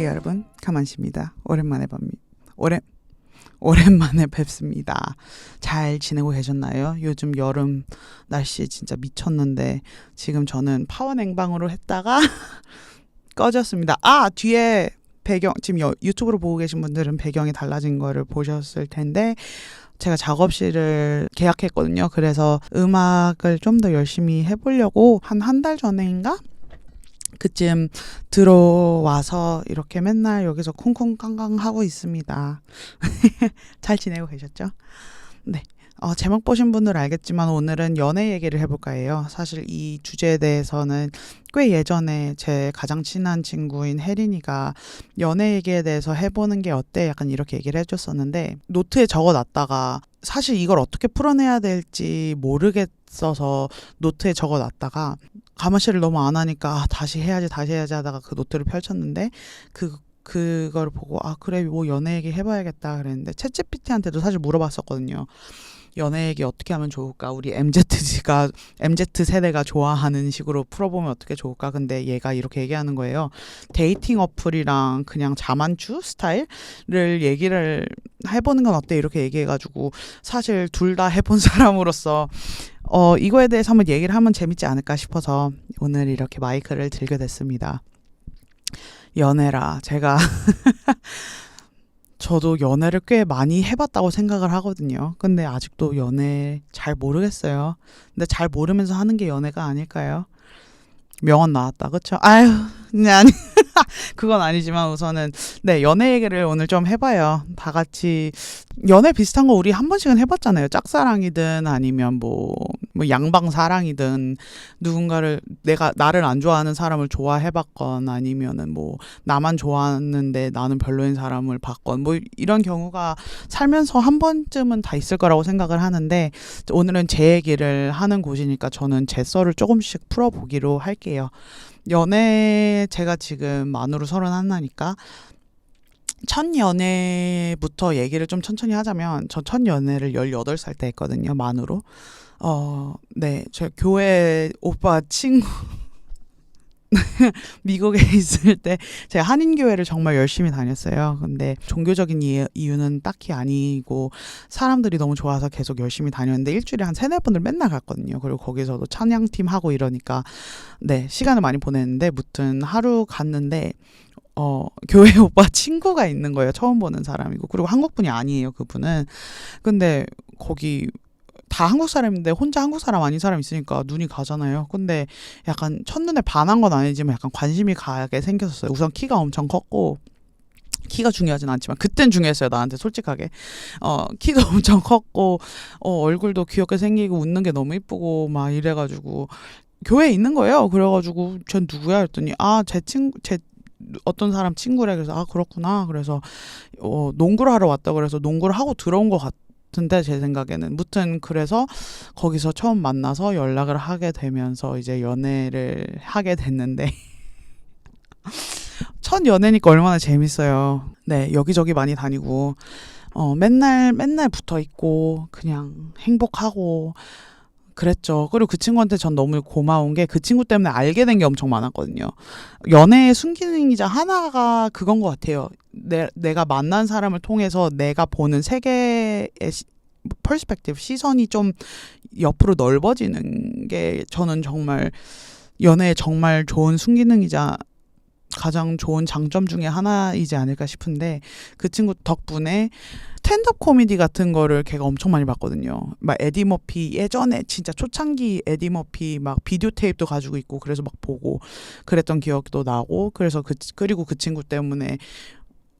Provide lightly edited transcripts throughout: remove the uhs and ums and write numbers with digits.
안녕하세요 여러분, 가만씨입니다. 오랜만에 뵙습니다. 잘 지내고 계셨나요? 요즘 여름 날씨 진짜 미쳤는데 지금 저는 파워 냉방으로 했다가 꺼졌습니다. 뒤에 배경, 지금 유튜브로 보고 계신 분들은 배경이 달라진 거를 보셨을 텐데 제가 작업실을 계약했거든요. 그래서 음악을 좀 더 열심히 해보려고 한 달 전인가? 그쯤 들어와서 이렇게 맨날 여기서 쿵쿵깡깡 하고 있습니다. 잘 지내고 계셨죠? 네. 제목 보신 분들은 알겠지만 오늘은 연애 얘기를 해볼까 해요. 사실 이 주제에 대해서는 꽤 예전에 제 가장 친한 친구인 혜린이가 연애 얘기에 대해서 해보는 게 어때? 약간 이렇게 얘기를 해줬었는데 노트에 적어놨다가 사실 이걸 어떻게 풀어내야 될지 모르겠어서 노트에 적어놨다가 가마실을 너무 안 하니까 다시 해야지 하다가 그 노트를 펼쳤는데 그걸 보고 그래 뭐 연애 얘기 해봐야겠다 그랬는데 챗GPT한테도 사실 물어봤었거든요. 연애 얘기 어떻게 하면 좋을까? 우리 MZ 세대가 좋아하는 식으로 풀어보면 어떻게 좋을까? 근데 얘가 이렇게 얘기하는 거예요. 데이팅 어플이랑 그냥 자만추 스타일을 얘기를 해보는 건 어때? 이렇게 얘기해가지고 사실 둘 다 해본 사람으로서 이거에 대해서 한번 얘기를 하면 재밌지 않을까 싶어서 오늘 이렇게 마이크를 들게 됐습니다. 연애라 제가 저도 연애를 꽤 많이 해봤다고 생각을 하거든요. 근데 아직도 연애 잘 모르겠어요. 근데 잘 모르면서 하는 게 연애가 아닐까요? 명언 나왔다, 그쵸? 아유, 아니. 그건 아니지만 우선은 연애 얘기를 오늘 좀 해봐요. 다 같이 연애 비슷한 거 우리 한 번씩은 해봤잖아요. 짝사랑이든 아니면 뭐 양방사랑이든 누군가를 나를 안 좋아하는 사람을 좋아해봤건 아니면은 뭐 나만 좋아하는데 나는 별로인 사람을 봤건 뭐 이런 경우가 살면서 한 번쯤은 다 있을 거라고 생각을 하는데 오늘은 제 얘기를 하는 곳이니까 저는 제 썰을 조금씩 풀어보기로 할게요. 연애 제가 지금 만으로 31이니까 첫 연애부터 얘기를 좀 천천히 하자면 저 첫 연애를 18살 때 했거든요. 만으로. 저 교회 오빠 친구 미국에 있을 때 제가 한인교회를 정말 열심히 다녔어요. 근데 종교적인 이유는 딱히 아니고 사람들이 너무 좋아서 계속 열심히 다녔는데 일주일에 한 3-4번을 맨날 갔거든요. 그리고 거기서도 찬양팀 하고 이러니까 시간을 많이 보냈는데 무튼 하루 갔는데 교회 오빠 친구가 있는 거예요. 처음 보는 사람이고 그리고 한국분이 아니에요. 그분은. 근데 거기 다 한국 사람인데 혼자 한국 사람 아닌 사람 있으니까 눈이 가잖아요. 근데 약간 첫눈에 반한 건 아니지만 약간 관심이 가게 생겼었어요. 우선 키가 엄청 컸고 키가 중요하진 않지만 그땐 중요했어요. 나한테 솔직하게. 키가 엄청 컸고 얼굴도 귀엽게 생기고 웃는 게 너무 이쁘고 막 이래가지고 교회에 있는 거예요. 그래가지고 전 누구야 했더니 제 어떤 사람 친구래. 그래서 그렇구나. 그래서 농구를 하러 왔다 그래서 농구를 하고 들어온 것 같은데 제 생각에는 무튼 그래서 거기서 처음 만나서 연락을 하게 되면서 이제 연애를 하게 됐는데 첫 연애니까 얼마나 재밌어요. 여기저기 많이 다니고 맨날 붙어 있고 그냥 행복하고 그랬죠. 그리고 그 친구한테 전 너무 고마운 게 그 친구 때문에 알게 된 게 엄청 많았거든요. 연애의 순기능이자 하나가 그건 것 같아요. 내가 만난 사람을 통해서 내가 보는 세계의 퍼스펙티브, 시선이 좀 옆으로 넓어지는 게 저는 정말 연애의 정말 좋은 순기능이자 가장 좋은 장점 중에 하나이지 않을까 싶은데 그 친구 덕분에 스탠드업 코미디 같은 거를 걔가 엄청 많이 봤거든요. 막 에디 머피 예전에 진짜 초창기 에디 머피 막 비디오 테이프도 가지고 있고 그래서 막 보고 그랬던 기억도 나고 그래서 그리고 그 친구 때문에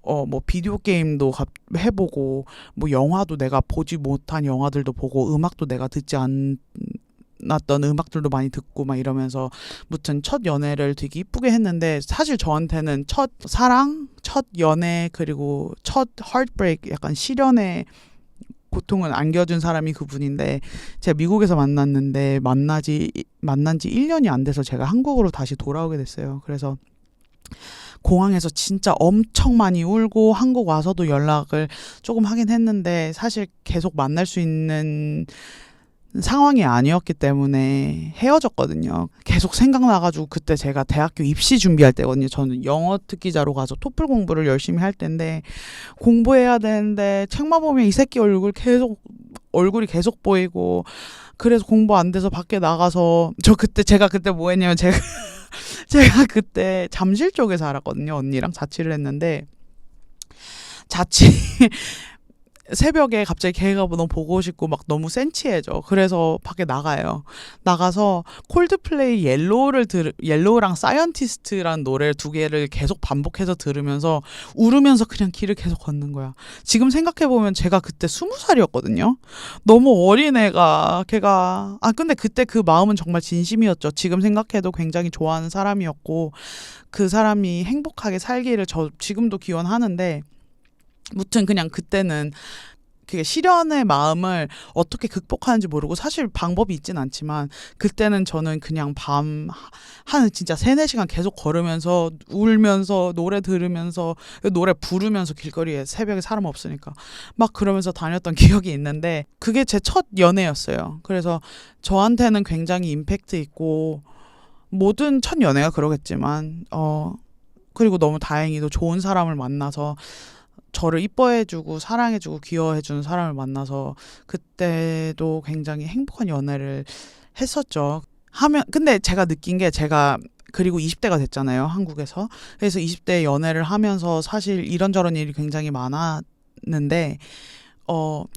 뭐 비디오 게임도 해보고 뭐 영화도 내가 보지 못한 영화들도 보고 음악도 내가 듣지 않았던 음악들도 많이 듣고 막 이러면서 무튼 첫 연애를 되게 이쁘게 했는데 사실 저한테는 첫 사랑, 첫 연애 그리고 첫 heartbreak 약간 시련의 고통을 안겨준 사람이 그분인데 제가 미국에서 만났는데 만난 지 1년이 안 돼서 제가 한국으로 다시 돌아오게 됐어요. 그래서 공항에서 진짜 엄청 많이 울고 한국 와서도 연락을 조금 하긴 했는데 사실 계속 만날 수 있는 상황이 아니었기 때문에 헤어졌거든요. 계속 생각나가지고 그때 제가 대학교 입시 준비할 때거든요. 저는 영어 특기자로 가서 토플 공부를 열심히 할 때인데 공부해야 되는데 책만 보면 이 새끼 얼굴이 계속 보이고 그래서 공부 안 돼서 밖에 나가서 제가 그때 뭐 했냐면 제가 그때 잠실 쪽에 살았거든요. 언니랑 자취를 했는데 새벽에 갑자기 걔가 너무 보고 싶고 막 너무 센치해져. 그래서 밖에 나가서 콜드플레이 옐로우랑 사이언티스트라는 노래 두 개를 계속 반복해서 들으면서 울으면서 그냥 길을 계속 걷는 거야. 지금 생각해보면 제가 그때 20살이었거든요. 너무 어린애가 근데 그때 그 마음은 정말 진심이었죠. 지금 생각해도 굉장히 좋아하는 사람이었고 그 사람이 행복하게 살기를 저 지금도 기원하는데 무튼 그냥 그때는 그게 시련의 마음을 어떻게 극복하는지 모르고 사실 방법이 있진 않지만 그때는 저는 그냥 한 진짜 3-4시간 계속 걸으면서 울면서 노래 들으면서 노래 부르면서 길거리에 새벽에 사람 없으니까 막 그러면서 다녔던 기억이 있는데 그게 제 첫 연애였어요. 그래서 저한테는 굉장히 임팩트 있고 모든 첫 연애가 그러겠지만 그리고 너무 다행히도 좋은 사람을 만나서 저를 이뻐해주고 사랑해주고 귀여워해주는 사람을 만나서 그때도 굉장히 행복한 연애를 했었죠. 근데 제가 느낀 게 그리고 20대가 됐잖아요, 한국에서. 그래서 20대 연애를 하면서 사실 이런저런 일이 굉장히 많았는데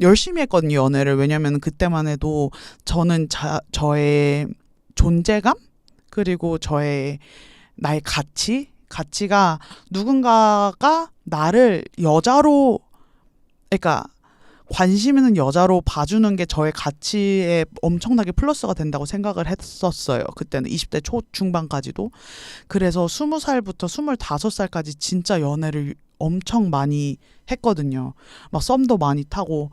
열심히 했거든요, 연애를. 왜냐면 그때만 해도 저는 저의 존재감 그리고 나의 가치가 누군가가 나를 여자로, 그러니까 관심 있는 여자로 봐주는 게 저의 가치에 엄청나게 플러스가 된다고 생각을 했었어요. 그때는 20대 초중반까지도. 그래서 20살부터 25살까지 진짜 연애를 엄청 많이 했거든요. 막 썸도 많이 타고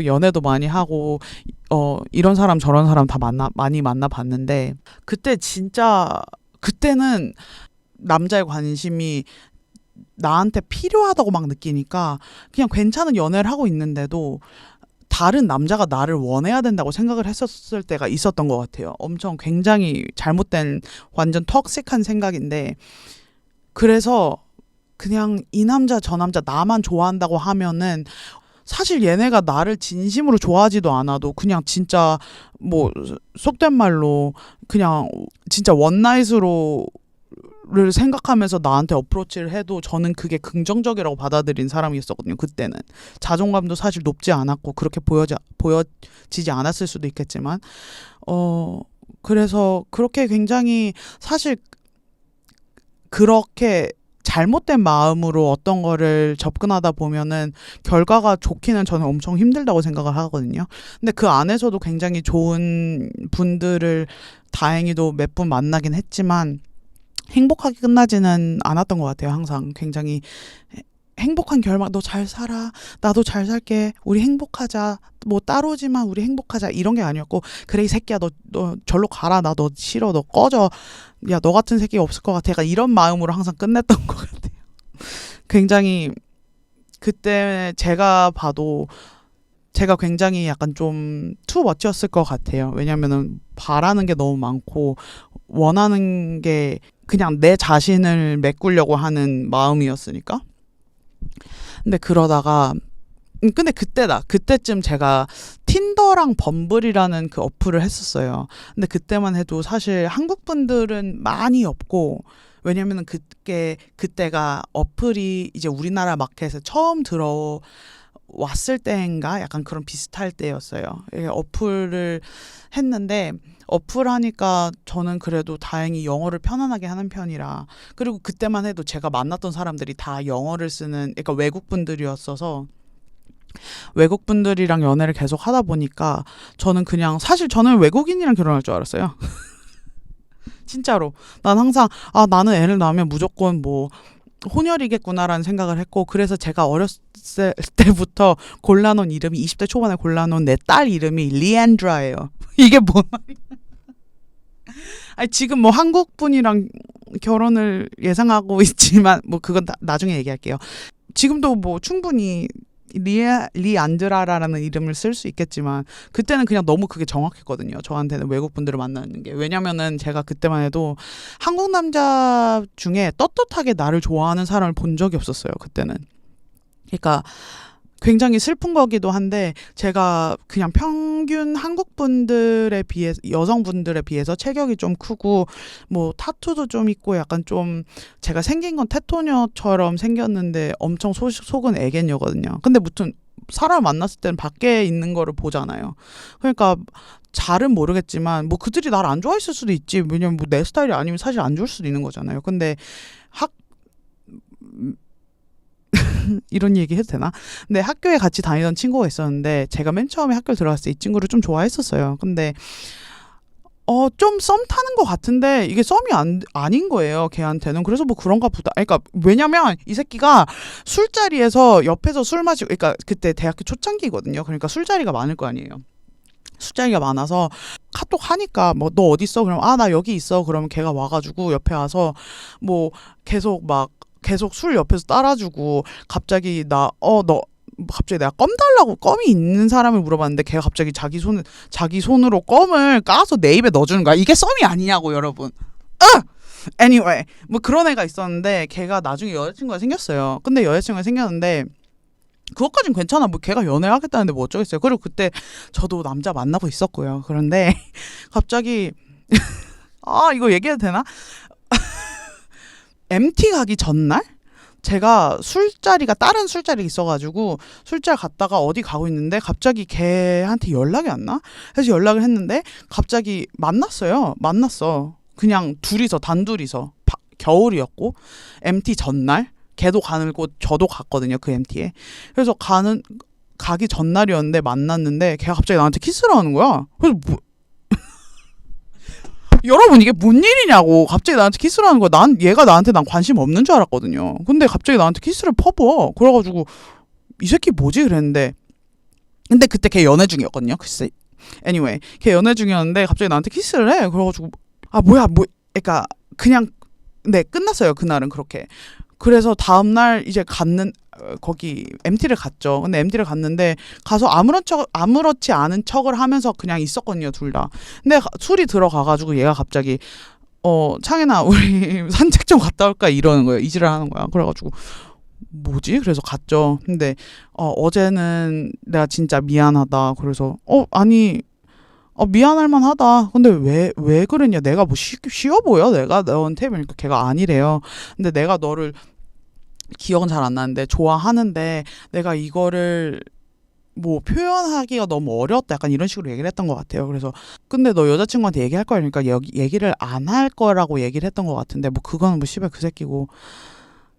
연애도 많이 하고 이런 사람 저런 사람 다 많이 만나봤는데 그때는 남자의 관심이 나한테 필요하다고 막 느끼니까 그냥 괜찮은 연애를 하고 있는데도 다른 남자가 나를 원해야 된다고 생각을 했었을 때가 있었던 것 같아요. 엄청 굉장히 잘못된 완전 톡식한 생각인데 그래서 그냥 이 남자 저 남자 나만 좋아한다고 하면은 사실 얘네가 나를 진심으로 좋아하지도 않아도 그냥 진짜 뭐 속된 말로 그냥 진짜 원나잇으로를 생각하면서 나한테 어프로치를 해도 저는 그게 긍정적이라고 받아들인 사람이었거든요. 그때는 자존감도 사실 높지 않았고 그렇게 보여지지 않았을 수도 있겠지만 그래서 그렇게 굉장히 사실 그렇게 잘못된 마음으로 어떤 거를 접근하다 보면은 결과가 좋기는 저는 엄청 힘들다고 생각을 하거든요. 근데 그 안에서도 굉장히 좋은 분들을 다행히도 몇 분 만나긴 했지만 행복하게 끝나지는 않았던 것 같아요. 항상 굉장히 행복한 결말, 너 잘 살아, 나도 잘 살게, 우리 행복하자, 뭐 따로지만 우리 행복하자 이런 게 아니었고 그래 이 새끼야 너 절로 가라, 나 너 싫어, 너 꺼져, 야 너 같은 새끼가 없을 것 같아, 약간 이런 마음으로 항상 끝냈던 것 같아요. 굉장히 그때 제가 봐도 제가 굉장히 약간 좀 투머치였을 것 같아요. 왜냐면은 바라는 게 너무 많고 원하는 게 그냥 내 자신을 메꾸려고 하는 마음이었으니까. 근데 그때쯤 제가 틴더랑 범블이라는 그 어플을 했었어요. 근데 그때만 해도 사실 한국 분들은 많이 없고, 왜냐면은 그때가 어플이 이제 우리나라 마켓에 처음 들어왔을 때인가 약간 그런 비슷할 때였어요. 어플을 했는데 어플 하니까 저는 그래도 다행히 영어를 편안하게 하는 편이라, 그리고 그때만 해도 제가 만났던 사람들이 다 영어를 쓰는, 그러니까 외국 분들이었어서 외국 분들이랑 연애를 계속 하다 보니까 사실 저는 외국인이랑 결혼할 줄 알았어요. 진짜로. 난 항상 나는 애를 낳으면 무조건 뭐 혼혈이겠구나라는 생각을 했고, 그래서 제가 어렸을 때부터 골라놓은 이름이 20대 초반에 골라놓은 내 딸 이름이 리앤드라예요. 이게 뭔 말이야? 아니, 지금 뭐 한국 분이랑 결혼을 예상하고 있지만 뭐 그건 나중에 얘기할게요. 지금도 뭐 충분히 리안드라라는 이름을 쓸 수 있겠지만 그때는 그냥 너무 그게 정확했거든요. 저한테는 외국 분들을 만나는 게. 왜냐면은 제가 그때만 해도 한국 남자 중에 떳떳하게 나를 좋아하는 사람을 본 적이 없었어요. 그때는. 그러니까 굉장히 슬픈 거기도 한데 제가 그냥 평균 한국 분들에 비해 여성분들에 비해서 체격이 좀 크고 뭐 타투도 좀 있고 약간 좀 제가 생긴 건 테토녀처럼 생겼는데 엄청 속은 애견녀거든요. 근데 무튼 사람 만났을 때는 밖에 있는 거를 보잖아요. 그러니까 잘은 모르겠지만 뭐 그들이 나를 안 좋아했을 수도 있지. 왜냐면 뭐 내 스타일이 아니면 사실 안 좋을 수도 있는 거잖아요. 근데 학 이런 얘기 해도 되나? 근데 학교에 같이 다니던 친구가 있었는데 제가 맨 처음에 학교를 들어갔을 때 이 친구를 좀 좋아했었어요. 근데 좀 썸 타는 것 같은데 이게 썸이 아닌 거예요. 걔한테는. 그래서 뭐 그런가 보다. 그러니까 왜냐면 이 새끼가 술자리에서 옆에서 술 마시고 그러니까 그때 대학교 초창기거든요. 그러니까 술자리가 많을 거 아니에요. 술자리가 많아서 카톡 하니까 뭐 너 어디 있어? 그럼 나 여기 있어. 그러면 걔가 와가지고 옆에 와서 뭐 계속 술 옆에서 따라주고 갑자기 너 갑자기 내가 껌 달라고 껌이 있는 사람을 물어봤는데 걔가 갑자기 자기 손으로 껌을 까서 내 입에 넣어주는 거야. 이게 썸이 아니냐고 여러분. anyway 뭐 그런 애가 있었는데 걔가 나중에 여자친구가 생겼어요. 근데 여자친구가 생겼는데 그것까진 괜찮아. 뭐 걔가 연애를 하겠다는데 뭐 어쩌겠어요. 그리고 그때 저도 남자 만나고 있었고요. 그런데 갑자기 이거 얘기해도 되나? MT 가기 전날 제가 다른 술자리 있어가지고 술자리 갔다가 어디 가고 있는데 갑자기 걔한테 연락이 왔나? 그래서 연락을 했는데 갑자기 만났어. 그냥 단둘이서 겨울이었고 MT 전날 걔도 가는 곳 저도 갔거든요. 그 MT에. 그래서 가기 전날이었는데 만났는데 걔가 갑자기 나한테 키스를 하는 거야. 그래서 여러분 이게 뭔 일이냐고. 갑자기 나한테 키스를 하는 거야. 얘가 나한테 난 관심 없는 줄 알았거든요. 근데 갑자기 나한테 키스를 퍼부어. 그래가지고 이 새끼 뭐지 그랬는데 근데 그때 걔 연애 중이었거든요. 글쎄. anyway 걔 연애 중이었는데 갑자기 나한테 키스를 해. 그래가지고 그러니까 그냥 네 끝났어요. 그날은 그렇게. 그래서 다음날 이제 거기 MT를 갔죠. 근데 MT를 갔는데 가서 아무렇지 않은 척을 하면서 그냥 있었거든요, 둘 다. 근데 술이 들어가가지고 얘가 갑자기 창현아 우리 산책 좀 갔다 올까 이러는 거예요. 이지랄 하는 거야. 그래가지고 뭐지? 그래서 갔죠. 근데 어제는 내가 진짜 미안하다. 그래서 아니 미안할 만하다. 근데 왜 그랬냐? 내가 뭐 쉬워 보여? 내가 너한테? 그러니까 걔가 아니래요. 근데 내가 너를 기억은 잘 안 나는데 좋아하는데 내가 이거를 뭐 표현하기가 너무 어려웠다. 약간 이런 식으로 얘기를 했던 것 같아요. 그래서 근데 너 여자친구한테 얘기할 거야. 그러니까 얘기를 안 할 거라고 얘기를 했던 것 같은데 뭐 그거는 뭐 씨발 그 새끼고.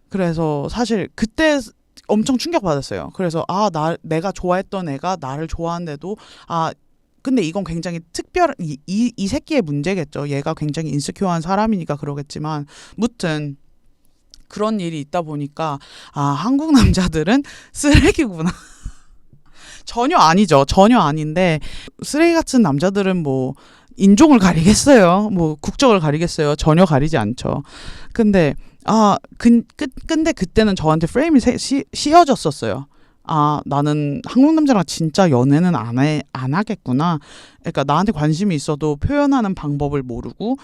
그래서 사실 그때 엄청 충격받았어요. 그래서 내가 좋아했던 애가 나를 좋아하는데도 근데 이건 굉장히 이 새끼의 문제겠죠. 얘가 굉장히 인스큐어한 사람이니까 그러겠지만 무튼 그런 일이 있다 보니까 한국 남자들은 쓰레기구나. 전혀 아니죠. 전혀 아닌데 쓰레기 같은 남자들은 뭐 인종을 가리겠어요. 뭐 국적을 가리겠어요. 전혀 가리지 않죠. 근데 근데 그때는 저한테 프레임이 씌어졌었어요. 나는 한국 남자랑 진짜 연애는 안 하겠구나. 그러니까 나한테 관심이 있어도 표현하는 방법을 모르고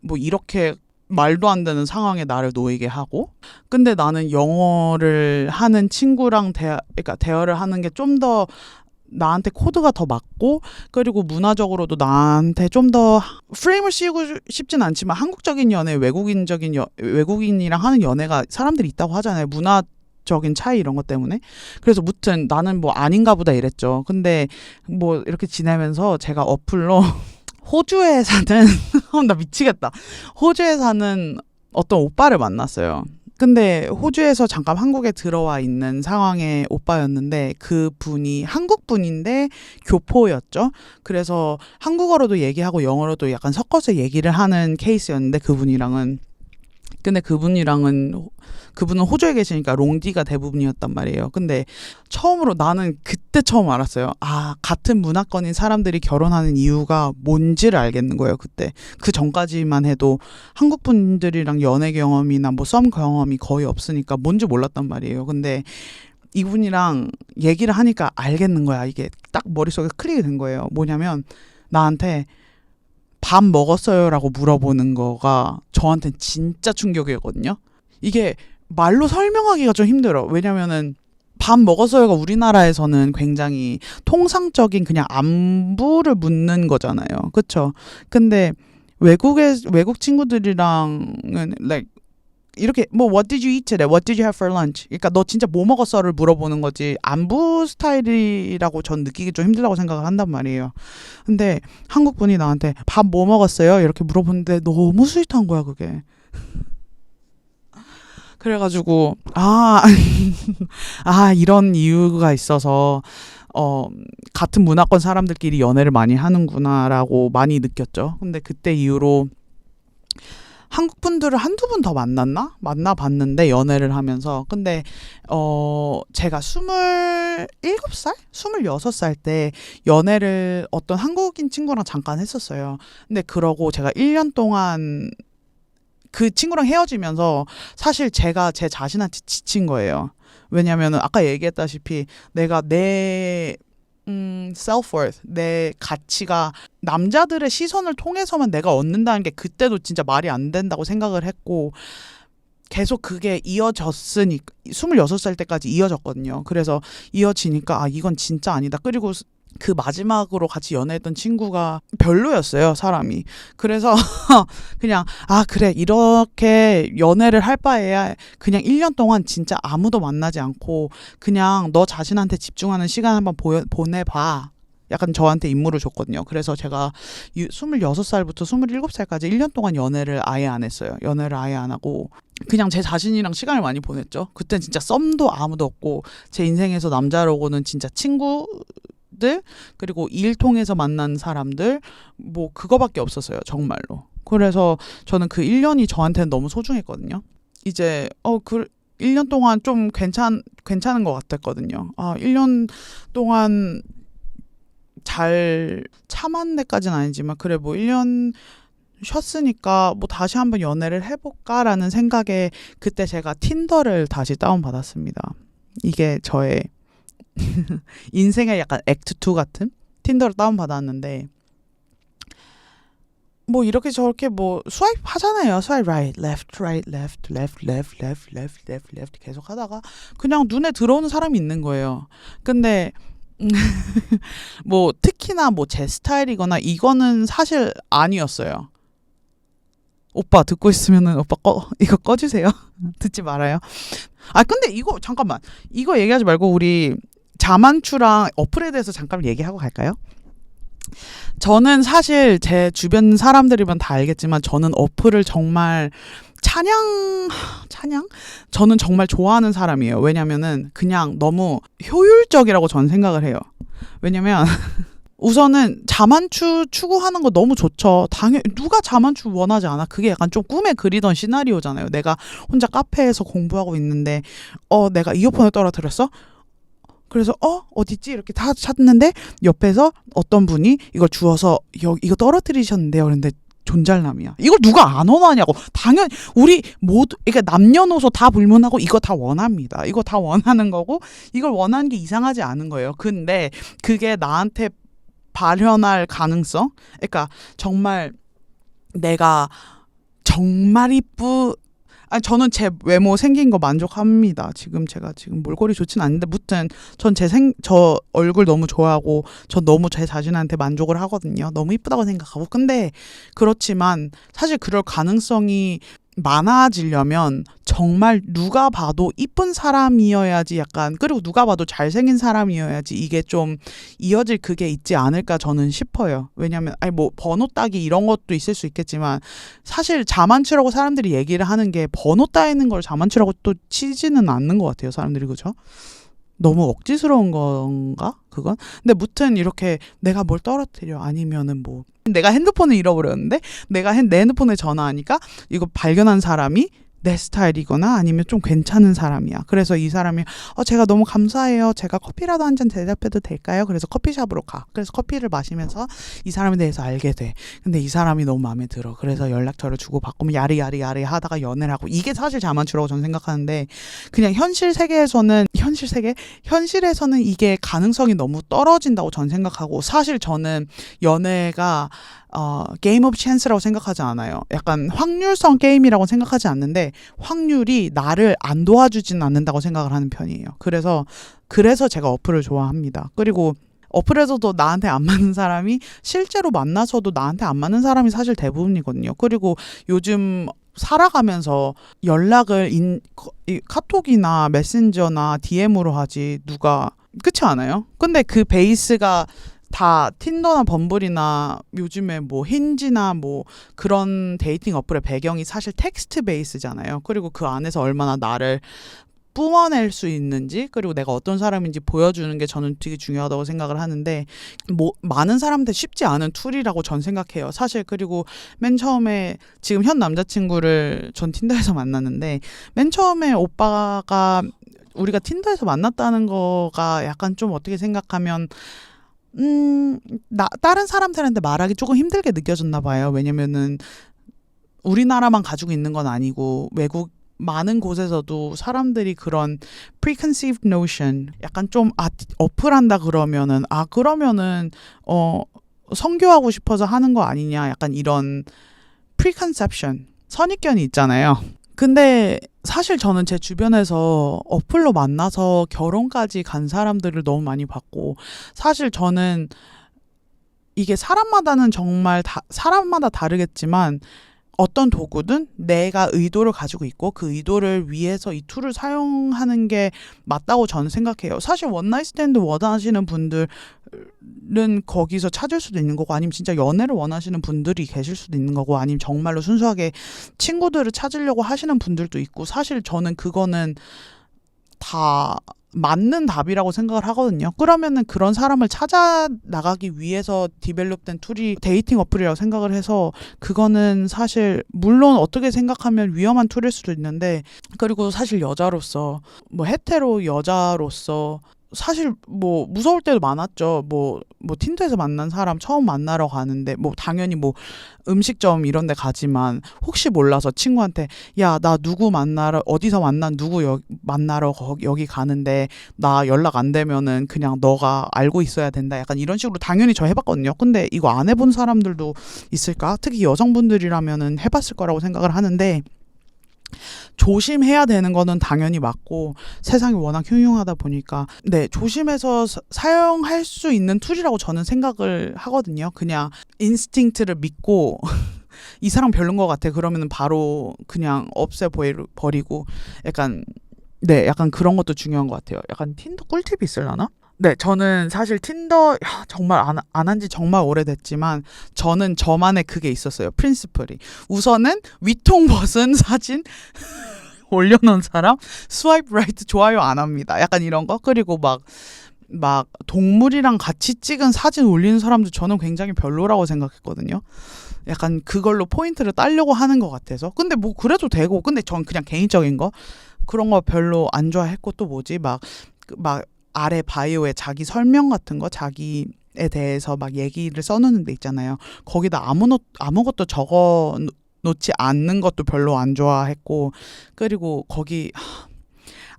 뭐 이렇게 말도 안 되는 상황에 나를 놓이게 하고. 근데 나는 영어를 하는 친구랑 그러니까 대화를 하는 게 좀 더 나한테 코드가 더 맞고 그리고 문화적으로도 나한테 좀 더 프레임을 씌우고 싶진 않지만 한국적인 연애, 외국인이랑 하는 연애가 사람들이 있다고 하잖아요. 적인 차이 이런 것 때문에. 그래서 무튼 나는 뭐 아닌가 보다 이랬죠. 근데 뭐 이렇게 지내면서 제가 어플로 호주에 사는 나 미치겠다. 호주에 사는 어떤 오빠를 만났어요. 근데 호주에서 잠깐 한국에 들어와 있는 상황의 오빠였는데 그분이 한국 분인데 교포였죠. 그래서 한국어로도 얘기하고 영어로도 약간 섞어서 얘기를 하는 케이스였는데 근데 그분은 호주에 계시니까 롱디가 대부분이었단 말이에요. 근데 나는 그때 처음 알았어요. 같은 문화권인 사람들이 결혼하는 이유가 뭔지를 알겠는 거예요. 그때. 그 전까지만 해도 한국 분들이랑 연애 경험이나 뭐 썸 경험이 거의 없으니까 뭔지 몰랐단 말이에요. 근데 이분이랑 얘기를 하니까 알겠는 거야. 이게 딱 머릿속에 클릭이 된 거예요. 뭐냐면 나한테 밥 먹었어요? 라고 물어보는 거가 저한테는 진짜 충격이었거든요. 이게 말로 설명하기가 좀 힘들어. 왜냐면은 밥 먹었어요가 우리나라에서는 굉장히 통상적인 그냥 안부를 묻는 거잖아요. 그쵸? 근데 외국 친구들이랑은 like 이렇게 뭐 What did you eat today? What did you have for lunch? 그러니까 너 진짜 뭐 먹었어를 물어보는 거지 안부 스타일이라고 전 느끼기 좀 힘들다고 생각을 한단 말이에요. 근데 한국 분이 나한테 밥 뭐 먹었어요? 이렇게 물어보는데 너무 스윗한 거야 그게. 그래가지고 이런 이유가 있어서 같은 문화권 사람들끼리 연애를 많이 하는구나라고 많이 느꼈죠. 근데 그때 이후로 한국 분들을 한두 번 더 만나봤는데 연애를 하면서. 근데 제가 27살? 26살 때 연애를 어떤 한국인 친구랑 잠깐 했었어요. 근데 그러고 제가 1년 동안 그 친구랑 헤어지면서 사실 제가 제 자신한테 지친 거예요. 왜냐면은 아까 얘기했다시피 내가 내 self-worth, 내 가치가 남자들의 시선을 통해서만 내가 얻는다는 게 그때도 진짜 말이 안 된다고 생각을 했고 계속 그게 이어졌으니까 26살 때까지 이어졌거든요. 그래서 이어지니까 이건 진짜 아니다. 그리고 그 마지막으로 같이 연애했던 친구가 별로였어요, 사람이. 그래서 그냥 그래 이렇게 연애를 할 바에야 그냥 1년 동안 진짜 아무도 만나지 않고 그냥 너 자신한테 집중하는 시간 한번 보내봐. 약간 저한테 임무를 줬거든요. 그래서 제가 26살부터 27살까지 1년 동안 연애를 아예 안 했어요. 연애를 아예 안 하고 그냥 제 자신이랑 시간을 많이 보냈죠. 그땐 진짜 썸도 아무도 없고 제 인생에서 남자로고는 진짜 친구들 그리고 일 통해서 만난 사람들 뭐 그거밖에 없었어요. 정말로. 그래서 저는 그 1년이 저한테는 너무 소중했거든요. 이제 1년 동안 좀 괜찮은 것 같았거든요. 1년 동안 잘 참은 데까지는 아니지만 그래 뭐 1년 쉬었으니까 뭐 다시 한번 연애를 해볼까라는 생각에 그때 제가 틴더를 다시 다운받았습니다. 이게 저의 인생의 약간 액트 2 같은 틴더를 다운받았는데 뭐 이렇게 저렇게 뭐 스와이프 하잖아요. 스와이프 right, left 계속 하다가 그냥 눈에 들어오는 사람이 있는 거예요. 근데 뭐 특히나 뭐 제 스타일이거나 이거는 사실 아니었어요. 오빠 듣고 있으면은 오빠 이거 꺼주세요. 듣지 말아요. 근데 이거 잠깐만 이거 얘기하지 말고 우리 자만추랑 어플에 대해서 잠깐 얘기하고 갈까요? 저는 사실 제 주변 사람들이면 다 알겠지만 저는 어플을 정말 찬양? 저는 정말 좋아하는 사람이에요. 왜냐면은 그냥 너무 효율적이라고 저는 생각을 해요. 왜냐면 우선은 자만추 추구하는 거 너무 좋죠. 당연히 누가 자만추 원하지 않아. 그게 약간 좀 꿈에 그리던 시나리오잖아요. 내가 혼자 카페에서 공부하고 있는데 내가 이어폰을 떨어뜨렸어? 그래서 어딨지? 이렇게 다 찾는데 옆에서 어떤 분이 이걸 주워서 이거 떨어뜨리셨는데요. 그런데 존잘남이야. 이걸 누가 안 원하냐고. 당연히 우리 모두 그러니까 남녀노소 다 불문하고 이거 다 원합니다. 이거 다 원하는 거고 이걸 원하는 게 이상하지 않은 거예요. 근데 그게 나한테 발현할 가능성? 그러니까 정말 내가 정말 저는 제 외모 생긴 거 만족합니다. 제가 몰골이 좋진 않은데 무튼 전 저 얼굴 너무 좋아하고 전 너무 제 자신한테 만족을 하거든요. 너무 이쁘다고 생각하고. 근데 그렇지만 사실 그럴 가능성이 많아지려면 정말 누가 봐도 이쁜 사람이어야지 그리고 누가 봐도 잘생긴 사람이어야지 이게 좀 이어질 그게 있지 않을까 저는 싶어요. 왜냐면 뭐 번호 따기 이런 것도 있을 수 있겠지만 사실 자만추라고 사람들이 얘기를 하는 게 번호 따이는 걸 자만추라고 또 치지는 않는 것 같아요. 사람들이. 그죠? 너무 억지스러운 건가? 그건? 근데 무튼 이렇게 내가 뭘 떨어뜨려 아니면은 뭐 내가 핸드폰을 잃어버렸는데 내 핸드폰에 전화하니까 이거 발견한 사람이 내 스타일이거나 아니면 좀 괜찮은 사람이야. 그래서 이 사람이 제가 너무 감사해요. 제가 커피라도 한 잔 대접해도 될까요? 그래서 커피숍으로 가. 그래서 커피를 마시면서 이 사람에 대해서 알게 돼. 근데 이 사람이 너무 마음에 들어. 그래서 연락처를 주고 받고 야리야리 하다가 연애를 하고, 이게 사실 자만추라고 저는 생각하는데, 그냥 현실에서는 이게 가능성이 너무 떨어진다고 저는 생각하고, 사실 저는 연애가 게임 오브 찬스라고 생각하지 않아요. 약간 확률성 게임이라고 생각하지 않는데, 확률이 나를 안 도와주진 않는다고 생각을 하는 편이에요. 그래서 제가 어플을 좋아합니다. 그리고 어플에서도 나한테 안 맞는 사람이 실제로 만나서도 나한테 안 맞는 사람이 사실 대부분이거든요. 그리고 요즘 살아가면서 연락을 카톡이나 메신저나 DM으로 하지 누가, 그렇지 않아요? 근데 그 베이스가 다 틴더나 범블이나 요즘에 뭐 힌지나 뭐 그런 데이팅 어플의 배경이 사실 텍스트 베이스잖아요. 그리고 그 안에서 얼마나 나를 뿜어낼 수 있는지, 그리고 내가 어떤 사람인지 보여주는 게 저는 되게 중요하다고 생각을 하는데, 뭐 많은 사람한테 쉽지 않은 툴이라고 전 생각해요. 사실. 그리고 맨 처음에 지금 현 남자친구를 전 틴더에서 만났는데, 맨 처음에 오빠가 우리가 틴더에서 만났다는 거가 약간 좀 어떻게 생각하면 다른 사람들한테 말하기 조금 힘들게 느껴졌나 봐요. 왜냐면은 우리나라만 가지고 있는 건 아니고 외국 많은 곳에서도 사람들이 그런 preconceived notion, 약간 좀 어플한다 그러면은 성교하고 싶어서 하는 거 아니냐, 약간 이런 preconception, 선입견이 있잖아요. 근데 사실 저는 제 주변에서 어플로 만나서 결혼까지 간 사람들을 너무 많이 봤고, 사실 저는 이게 사람마다 다르겠지만, 어떤 도구든 내가 의도를 가지고 있고 그 의도를 위해서 이 툴을 사용하는 게 맞다고 저는 생각해요. 사실 원나잇 스탠드 원하시는 분들은 거기서 찾을 수도 있는 거고, 아니면 진짜 연애를 원하시는 분들이 계실 수도 있는 거고, 아니면 정말로 순수하게 친구들을 찾으려고 하시는 분들도 있고, 사실 저는 그거는 다 맞는 답이라고 생각을 하거든요. 그러면은 그런 사람을 찾아 나가기 위해서 디벨롭된 툴이 데이팅 어플이라고 생각을 해서, 그거는 사실 물론 어떻게 생각하면 위험한 툴일 수도 있는데, 그리고 사실 여자로서, 뭐 헤테로 여자로서 사실 뭐 무서울 때도 많았죠. 뭐 틴더에서 만난 사람 처음 만나러 가는데, 뭐 당연히 뭐 음식점 이런 데 가지만 혹시 몰라서 친구한테 야, 나 누구 만나러, 어디서 만난 누구 만나러 여기 가는데 나 연락 안 되면은 그냥 너가 알고 있어야 된다, 약간 이런 식으로 당연히 저 해봤거든요. 근데 이거 안 해본 사람들도 있을까? 특히 여성분들이라면은 해봤을 거라고 생각을 하는데, 조심해야 되는 거는 당연히 맞고, 세상이 워낙 흉흉하다 보니까 조심해서 사용할 수 있는 툴이라고 저는 생각을 하거든요. 그냥 인스팅크를 믿고 이 사람 별론 것 같아 그러면은 바로 그냥 없애버리고, 약간 약간 그런 것도 중요한 것 같아요. 약간 틴더 꿀팁이 있으려나? 저는 사실 틴더 정말 안 한 지 정말 오래됐지만, 저는 저만의 그게 있었어요. 프린시플이. 우선은 위통 벗은 사진 올려놓은 사람 스와이프 라이트 좋아요 안 합니다. 약간 이런 거. 그리고 막 동물이랑 같이 찍은 사진 올리는 사람도 저는 굉장히 별로라고 생각했거든요. 약간 그걸로 포인트를 따려고 하는 것 같아서. 근데 뭐 그래도 되고, 근데 전 그냥 개인적인 거 그런 거 별로 안 좋아했고, 또 뭐지 막 아래 바이오에 자기 설명 같은 거, 자기에 대해서 막 얘기를 써놓는 데 있잖아요. 거기다 아무것도 적어 놓지 않는 것도 별로 안 좋아했고, 그리고 거기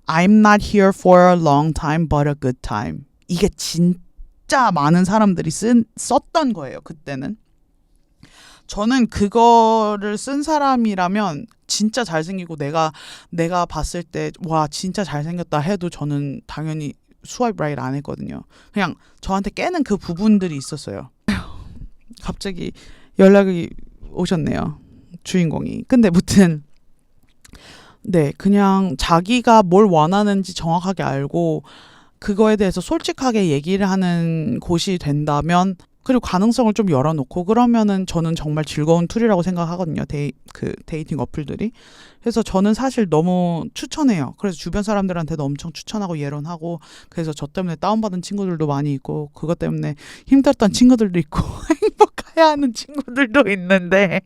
I'm not here for a long time but a good time, 이게 진짜 많은 사람들이 썼던 거예요. 그때는 저는 그거를 쓴 사람이라면 진짜 잘생기고 내가 봤을 때 와 진짜 잘생겼다 해도 저는 당연히 스와이프 라이트 안 했거든요. 그냥 저한테 깨는 그 부분들이 있었어요. 갑자기 연락이 오셨네요, 주인공이. 근데 무튼 그냥 자기가 뭘 원하는지 정확하게 알고 그거에 대해서 솔직하게 얘기를 하는 곳이 된다면, 그리고 가능성을 좀 열어놓고 그러면은 저는 정말 즐거운 툴이라고 생각하거든요. 데이팅 어플들이. 그래서 저는 사실 너무 추천해요. 그래서 주변 사람들한테도 엄청 추천하고 예론하고, 그래서 저 때문에 다운받은 친구들도 많이 있고, 그것 때문에 힘들었던 친구들도 있고 행복해야 하는 친구들도 있는데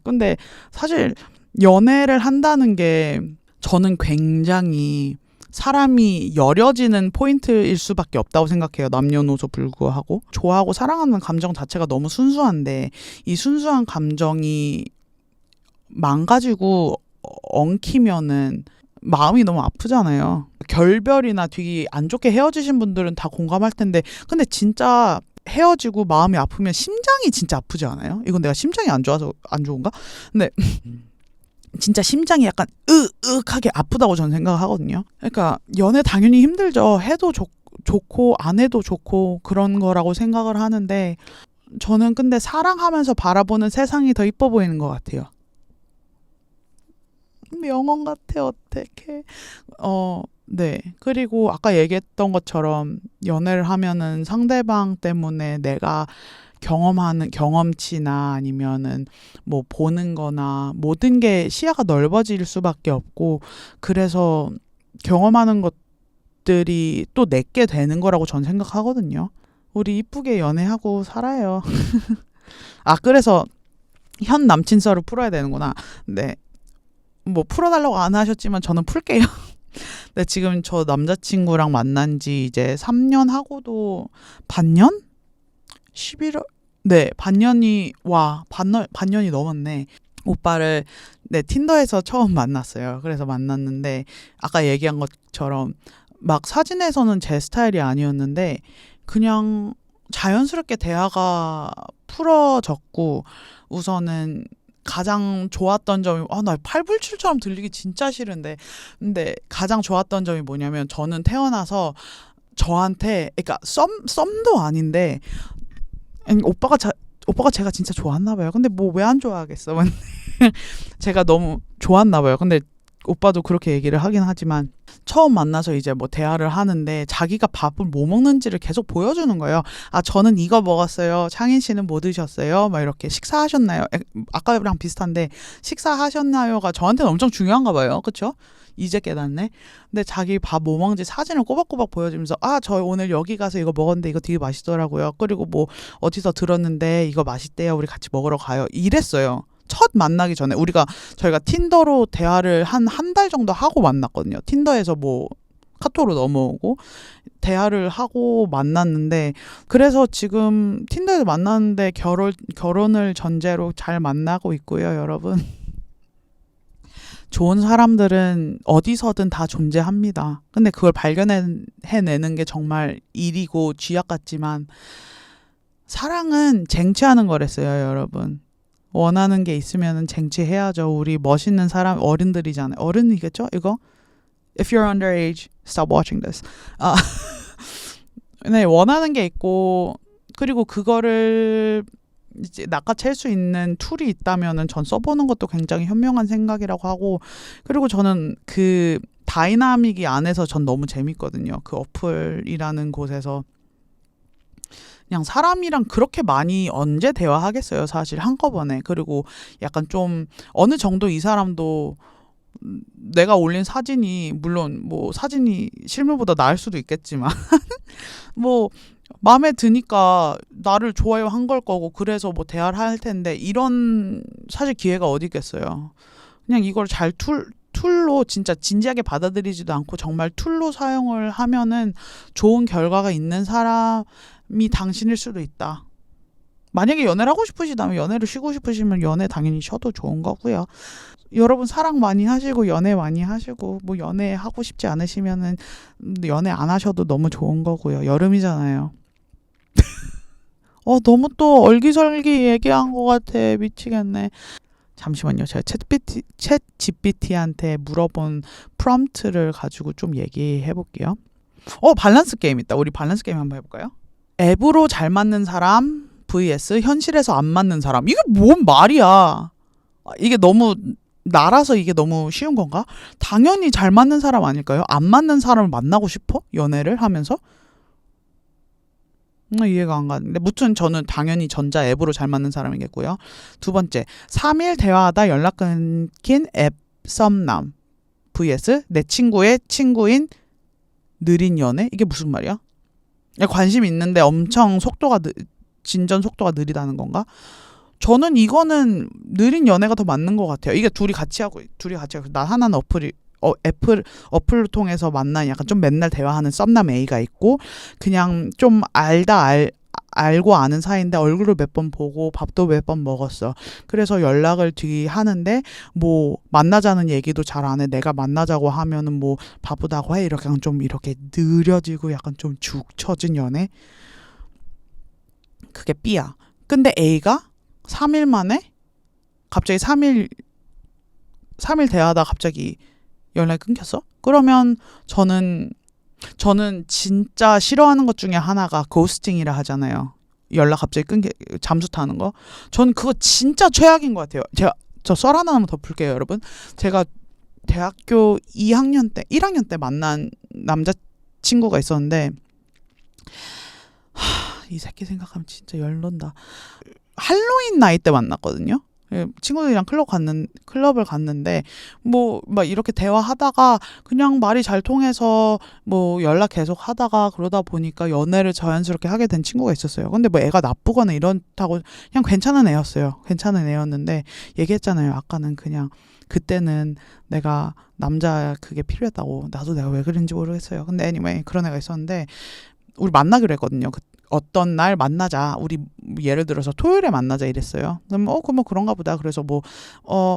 근데 사실 연애를 한다는 게 저는 굉장히 사람이 여려지는 포인트일 수밖에 없다고 생각해요. 남녀노소 불구하고. 좋아하고 사랑하는 감정 자체가 너무 순수한데 이 순수한 감정이 망가지고 엉키면은 마음이 너무 아프잖아요. 결별이나 되게 안 좋게 헤어지신 분들은 다 공감할 텐데 근데 진짜 헤어지고 마음이 아프면 심장이 진짜 아프지 않아요? 이건 내가 심장이 안 좋아서 안 좋은가? 근데 진짜 심장이 약간 으윽하게 아프다고 저는 생각하거든요. 그러니까 연애 당연히 힘들죠. 해도 좋고 안 해도 좋고 그런 거라고 생각을 하는데 저는 근데 사랑하면서 바라보는 세상이 더 이뻐 보이는 것 같아요. 명언 같아 어떡해. 네. 그리고 아까 얘기했던 것처럼 연애를 하면은 상대방 때문에 내가 경험하는 경험치나 아니면은 뭐 보는 거나 모든 게 시야가 넓어질 수밖에 없고 그래서 경험하는 것들이 또 내게 되는 거라고 전 생각하거든요. 우리 이쁘게 연애하고 살아요. 아, 그래서 현 남친 썰을 풀어야 되는구나. 네. 뭐 풀어달라고 안 하셨지만 저는 풀게요. 네, 지금 저 남자친구랑 만난 지 이제 3년 하고도 반년? 11월 네, 반년이 넘었네. 오빠를 네, 틴더에서 처음 만났어요. 그래서 만났는데 아까 얘기한 것처럼 막 사진에서는 제 스타일이 아니었는데 그냥 자연스럽게 대화가 풀어졌고 우선은 가장 좋았던 점이 나 팔불출처럼 들리기 진짜 싫은데 근데 가장 좋았던 점이 뭐냐면 저는 태어나서 저한테 그러니까 썸도 아닌데 아니, 오빠가 제가 진짜 좋았나 봐요. 근데 뭐 왜 안 좋아하겠어. 제가 너무 좋았나 봐요. 근데 오빠도 그렇게 얘기를 하긴 하지만 처음 만나서 이제 뭐 대화를 하는데 자기가 밥을 뭐 먹는지를 계속 보여주는 거예요. 아, 저는 이거 먹었어요. 창인 씨는 뭐 드셨어요? 막 이렇게 식사하셨나요? 아까랑 비슷한데 식사하셨나요가 저한테는 엄청 중요한가 봐요. 그렇죠? 이제 깨닫네. 근데 자기 밥 뭐 먹는지 사진을 꼬박꼬박 보여주면서 저 오늘 여기 가서 이거 먹었는데 이거 되게 맛있더라고요. 그리고 뭐 어디서 들었는데 이거 맛있대요. 우리 같이 먹으러 가요. 이랬어요. 첫 만나기 전에 저희가 틴더로 대화를 한 달 정도 하고 만났거든요. 틴더에서 뭐 카톡으로 넘어오고 대화를 하고 만났는데 그래서 지금 틴더에서 만났는데 결혼을 전제로 잘 만나고 있고요, 여러분. 좋은 사람들은 어디서든 다 존재합니다. 근데 그걸 발견해내는 게 정말 일이고 쥐약 같지만 사랑은 쟁취하는 거랬어요, 여러분. 원하는 게 있으면 쟁취해야죠. 우리 멋있는 사람 어른들이잖아요. 어른이겠죠? 이거? If you're underage, stop watching this. 네, 원하는 게 있고 그리고 그거를 이제 낚아챌 수 있는 툴이 있다면은 전 써보는 것도 굉장히 현명한 생각이라고 하고 그리고 저는 그 다이나믹이 안에서 전 너무 재밌거든요. 그 어플이라는 곳에서 그냥 사람이랑 그렇게 많이 언제 대화하겠어요, 사실 한꺼번에. 그리고 약간 좀 어느 정도 이 사람도 내가 올린 사진이 물론 뭐 사진이 실물보다 나을 수도 있겠지만 뭐 마음에 드니까 나를 좋아요한 걸 거고 그래서 뭐 대화를 할 텐데 이런 사실 기회가 어디 있겠어요. 그냥 이걸 잘 툴로 진짜 진지하게 받아들이지도 않고 정말 툴로 사용을 하면은 좋은 결과가 있는 사람이 당신일 수도 있다. 만약에 연애를 하고 싶으시다면 연애를 쉬고 싶으시면 연애 당연히 쉬어도 좋은 거고요. 여러분 사랑 많이 하시고 연애 많이 하시고 뭐 연애 하고 싶지 않으시면은 연애 안 하셔도 너무 좋은 거고요. 여름이잖아요. 너무 또 얼기설기 얘기한 것 같아. 미치겠네. 잠시만요. 제가 챗 GPT한테 물어본 프롬프트를 가지고 좀 얘기해 볼게요. 밸런스 게임 있다. 우리 밸런스 게임 한번 해볼까요? 앱으로 잘 맞는 사람 vs 현실에서 안 맞는 사람. 이게 뭔 말이야. 이게 너무 나라서 이게 너무 쉬운 건가? 당연히 잘 맞는 사람 아닐까요? 안 맞는 사람을 만나고 싶어? 연애를 하면서? 이해가 안 가는데 무튼 저는 당연히 전자 앱으로 잘 맞는 사람이겠고요. 두 번째, 3일 대화하다 연락 끊긴 앱 썸남 vs 내 친구의 친구인 느린 연애. 이게 무슨 말이야? 관심 있는데 엄청 진전 속도가 느리다는 건가? 저는 이거는 느린 연애가 더 맞는 것 같아요. 이게 둘이 같이 하고 나 하나는 어플을 통해서 만난 약간 좀 맨날 대화하는 썸남 A가 있고 그냥 좀 알고 아는 사이인데 얼굴을 몇 번 보고 밥도 몇 번 먹었어. 그래서 연락을 뒤 하는데 뭐 만나자는 얘기도 잘 안 해. 내가 만나자고 하면은 뭐 바쁘다고 해. 이렇게 좀 이렇게 느려지고 약간 좀 죽 처진 연애. 그게 B야. 근데 A가 3일 만에 갑자기 3일 대화하다 갑자기 연락이 끊겼어? 그러면 저는 진짜 싫어하는 것 중에 하나가 고스팅이라 하잖아요. 연락 갑자기 잠수 타는 거. 저는 그거 진짜 최악인 것 같아요. 저 썰 하나만 더 풀게요, 여러분. 제가 대학교 1학년 때 만난 남자친구가 있었는데, 이 새끼 생각하면 진짜 열난다. 할로윈 나이 때 만났거든요. 친구들이랑 클럽을 갔는데 뭐 막 이렇게 대화하다가 그냥 말이 잘 통해서 뭐 연락 계속 하다가 그러다 보니까 연애를 자연스럽게 하게 된 친구가 있었어요. 근데 뭐 애가 나쁘거나 이렇다고 그냥 괜찮은 애였어요. 괜찮은 애였는데 얘기했잖아요. 아까는 그냥 그때는 내가 남자 그게 필요했다고. 나도 내가 왜 그런지 모르겠어요. 근데 anyway 그런 애가 있었는데 우리 만나기로 했거든요. 어떤 날 만나자. 우리 예를 들어서 토요일에 만나자 이랬어요. 그럼 그럼 뭐 그런가 보다. 그래서 뭐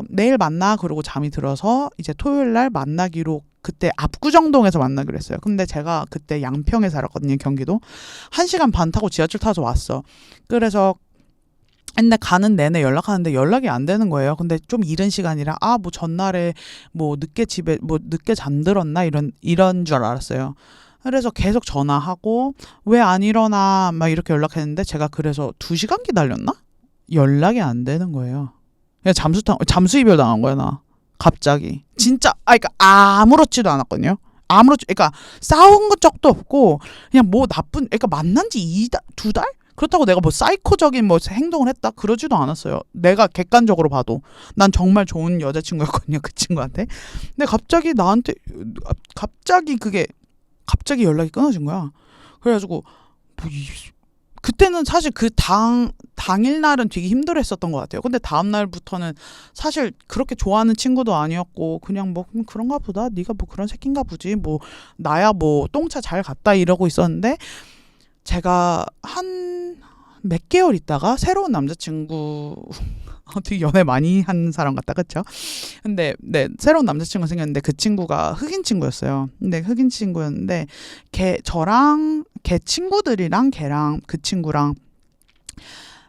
내일 만나 그러고 잠이 들어서 이제 토요일 날 만나기로 그때 압구정동에서 만나기로 했어요. 근데 제가 그때 양평에 살았거든요. 경기도. 1시간 반 타고 지하철 타서 왔어. 그래서 근데 가는 내내 연락하는데 연락이 안 되는 거예요. 근데 좀 이른 시간이라 뭐 전날에 뭐 늦게 잠들었나 이런 줄 알았어요. 그래서 계속 전화하고 왜 안 일어나 막 이렇게 연락했는데 제가 그래서 2시간 기다렸나? 연락이 안 되는 거예요. 그냥 잠수 이별 당한 거야 나. 갑자기. 진짜 그러니까 아무렇지도 않았거든요. 그러니까 싸운 적도 없고 그냥 뭐 그러니까 만난 지 2달? 그렇다고 내가 뭐 사이코적인 뭐 행동을 했다 그러지도 않았어요. 내가 객관적으로 봐도 난 정말 좋은 여자친구였거든요 그 친구한테. 근데 갑자기 나한테 갑자기 연락이 끊어진 거야. 그래가지고 그때는 사실 그 당일날은 되게 힘들었었던 것 같아요. 근데 다음날부터는 사실 그렇게 좋아하는 친구도 아니었고 그냥 뭐 그런가 보다. 네가 뭐 그런 새끼인가 보지. 뭐 나야 뭐 똥차 잘 갔다 이러고 있었는데 제가 한 몇 개월 있다가 새로운 남자친구 되게 연애 많이 한 사람 같다 그쵸? 근데 네 새로운 남자친구 생겼는데 그 친구가 흑인 친구였어요. 근데 흑인 친구였는데 걔 친구들이랑 걔랑 그 친구랑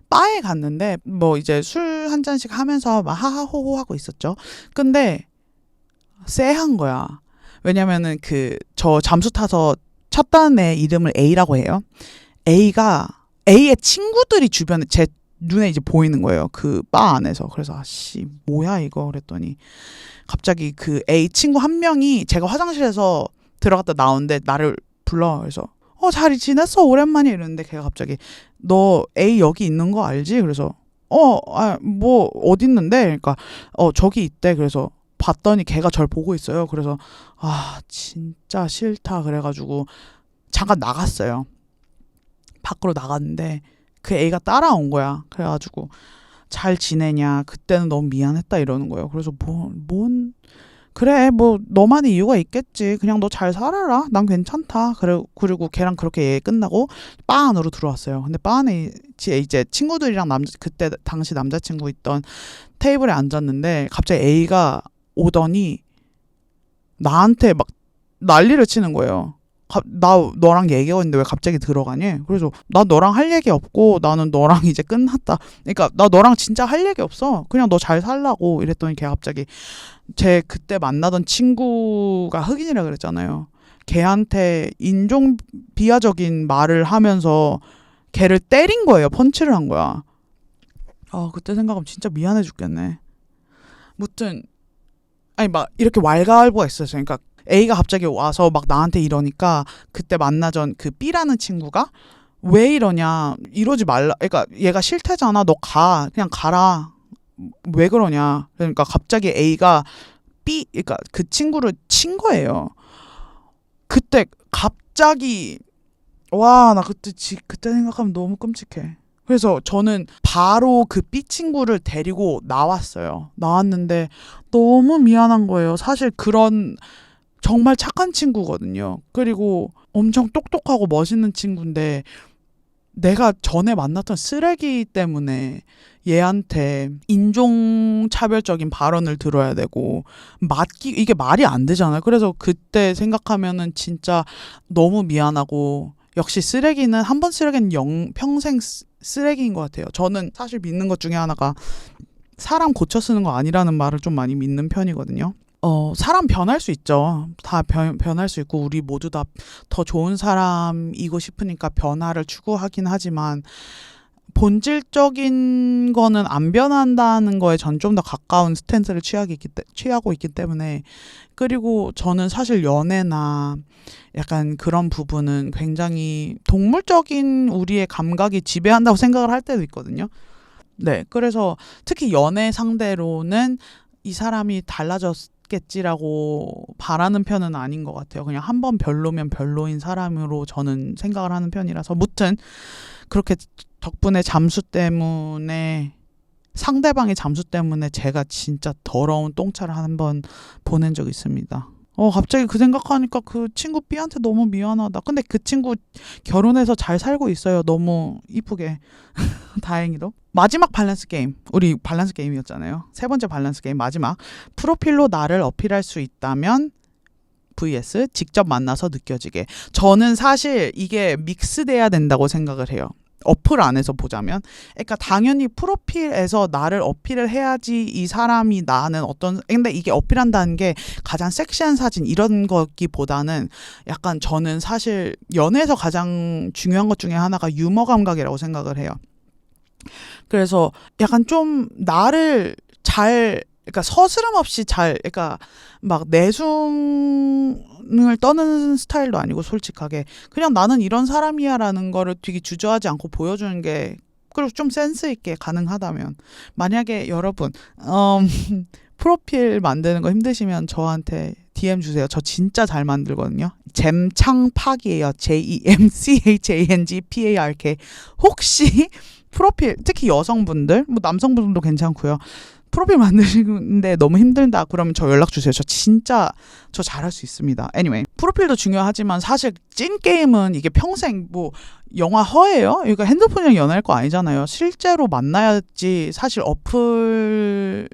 바에 갔는데 뭐 이제 술 한 잔씩 하면서 막 하하호호 하고 있었죠. 근데 쎄한 거야. 왜냐면은 저 잠수 타서 쳤다는 애 이름을 A라고 해요. A의 친구들이 주변에 제 눈에 이제 보이는 거예요. 그 바 안에서. 그래서 아씨 뭐야 이거 그랬더니 갑자기 그 A 친구 한 명이 제가 화장실에서 들어갔다 나오는데 나를 불러. 그래서 잘 지냈어 오랜만에 이러는데 걔가 갑자기 너 A 여기 있는 거 알지? 그래서 뭐 어디 있는데? 그러니까 저기 있대. 그래서 봤더니 걔가 절 보고 있어요. 그래서 진짜 싫다 그래가지고 잠깐 나갔어요. 밖으로 나갔는데 그 A가 따라온 거야. 그래가지고 잘 지내냐 그때는 너무 미안했다 이러는 거예요. 그래서 그래 뭐 너만의 이유가 있겠지. 그냥 너 잘 살아라. 난 괜찮다. 그리고 걔랑 그렇게 얘기 끝나고 바 안으로 들어왔어요. 근데 바 안에 이제 친구들이랑 그때 당시 남자친구 있던 테이블에 앉았는데 갑자기 A가 오더니 나한테 막 난리를 치는 거예요. 나 너랑 얘기하고 있는데 왜 갑자기 들어가니? 그래서 나 너랑 할 얘기 없고 나는 너랑 이제 끝났다. 그러니까 나 너랑 진짜 할 얘기 없어. 그냥 너 잘 살라고 이랬더니 걔 갑자기 제 그때 만나던 친구가 흑인이라 그랬잖아요. 걔한테 인종 비하적인 말을 하면서 걔를 때린 거예요. 펀치를 한 거야. 그때 생각하면 진짜 미안해 죽겠네. 무튼 아니 막 이렇게 왈가왈부가 있었어요. 그러니까 A가 갑자기 와서 막 나한테 이러니까 그때 만나던 그 B라는 친구가 왜 이러냐 이러지 말라. 그러니까 얘가 싫대잖아. 너 그냥 가라. 왜 그러냐. 그러니까 갑자기 A가 그러니까 그 친구를 친 거예요. 그때 갑자기 나 그때 생각하면 너무 끔찍해. 그래서 저는 바로 그 B 친구를 데리고 나왔어요. 나왔는데 너무 미안한 거예요. 사실 그런 정말 착한 친구거든요. 그리고 엄청 똑똑하고 멋있는 친구인데 내가 전에 만났던 쓰레기 때문에 얘한테 인종차별적인 발언을 들어야 되고 이게 말이 안 되잖아요. 그래서 그때 생각하면은 진짜 너무 미안하고 역시 쓰레기는 한 번 쓰레기는 평생 쓰레기인 것 같아요. 저는 사실 믿는 것 중에 하나가 사람 고쳐 쓰는 거 아니라는 말을 좀 많이 믿는 편이거든요. 사람 변할 수 있죠. 다 변할 수 있고 우리 모두 다 더 좋은 사람이고 싶으니까 변화를 추구하긴 하지만 본질적인 거는 안 변한다는 거에 전 좀 더 가까운 스탠스를 취하고 있기 때문에 그리고 저는 사실 연애나 약간 그런 부분은 굉장히 동물적인 우리의 감각이 지배한다고 생각을 할 때도 있거든요. 네, 그래서 특히 연애 상대로는 이 사람이 달라졌겠지라고 바라는 편은 아닌 것 같아요. 그냥 한 번 별로면 별로인 사람으로 저는 생각을 하는 편이라서 무튼 그렇게 덕분에 상대방의 잠수 때문에 제가 진짜 더러운 똥차를 한 번 보낸 적 있습니다. 갑자기 그 생각하니까 그 친구 B한테 너무 미안하다. 근데 그 친구 결혼해서 잘 살고 있어요. 너무 이쁘게. 다행히도. 마지막 밸런스 게임. 우리 밸런스 게임이었잖아요. 세 번째 밸런스 게임 마지막. 프로필로 나를 어필할 수 있다면 vs 직접 만나서 느껴지게. 저는 사실 이게 믹스돼야 된다고 생각을 해요. 어플 안에서 보자면 그러니까 당연히 프로필에서 나를 어필을 해야지 이 사람이 나는 근데 이게 어필한다는 게 가장 섹시한 사진 이런 거기보다는 약간 저는 사실 연애에서 가장 중요한 것 중에 하나가 유머 감각이라고 생각을 해요. 그래서 약간 좀 나를 그러니까 서스럼 없이 그러니까 막 내숭을 떠는 스타일도 아니고 솔직하게 그냥 나는 이런 사람이야라는 거를 되게 주저하지 않고 보여주는 게 그리고 좀 센스 있게 가능하다면 만약에 여러분 프로필 만드는 거 힘드시면 저한테 DM 주세요. 저 진짜 잘 만들거든요. 잼창팍이에요. JEMCHANGPARK. 혹시 프로필 특히 여성분들 뭐 남성분들도 괜찮고요. 프로필 만드시는데 너무 힘들다 그러면 저 연락 주세요. 저 잘할 수 있습니다. Anyway, 프로필도 중요하지만 사실 찐 게임은 이게 평생 뭐 영화 허예요? 그러니까 핸드폰이랑 연애할 거 아니잖아요. 실제로 만나야지 사실 어플로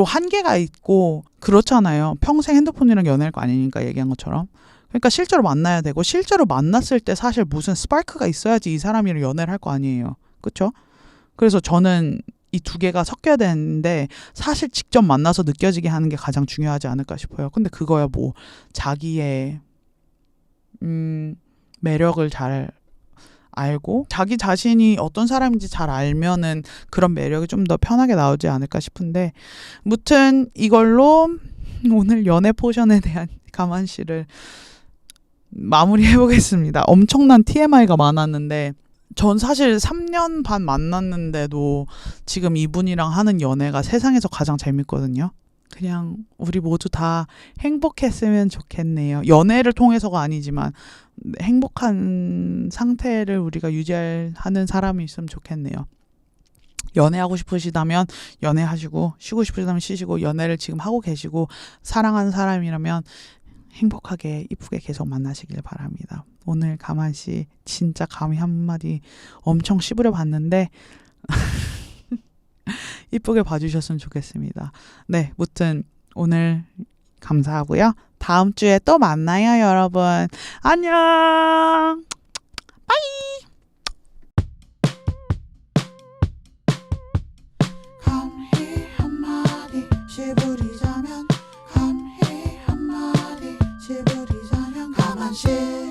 한계가 있고 그렇잖아요. 평생 핸드폰이랑 연애할 거 아니니까 얘기한 것처럼. 그러니까 실제로 만나야 되고 실제로 만났을 때 사실 무슨 스파크가 있어야지 이 사람이랑 연애를 할 거 아니에요. 그렇죠? 그래서 저는 이 두 개가 섞여야 되는데 사실 직접 만나서 느껴지게 하는 게 가장 중요하지 않을까 싶어요. 근데 그거야 뭐 자기의 매력을 잘 알고 자기 자신이 어떤 사람인지 잘 알면은 그런 매력이 좀 더 편하게 나오지 않을까 싶은데 무튼 이걸로 오늘 연애 포션에 대한 가만씨를 마무리해 보겠습니다. 엄청난 TMI가 많았는데 전 사실 3년 반 만났는데도 지금 이분이랑 하는 연애가 세상에서 가장 재밌거든요. 그냥 우리 모두 다 행복했으면 좋겠네요. 연애를 통해서가 아니지만 행복한 상태를 우리가 유지하는 사람이 있으면 좋겠네요. 연애하고 싶으시다면 연애하시고 쉬고 싶으시다면 쉬시고 연애를 지금 하고 계시고 사랑하는 사람이라면 행복하게 이쁘게 계속 만나시길 바랍니다. 오늘 가만씨 진짜 감히 한마디 엄청 씹으려 봤는데 이쁘게 봐주셨으면 좋겠습니다. 네, 무튼 오늘 감사하고요. 다음 주에 또 만나요, 여러분. 안녕. 빠이. 감히 한마디 시부리자면 가만씨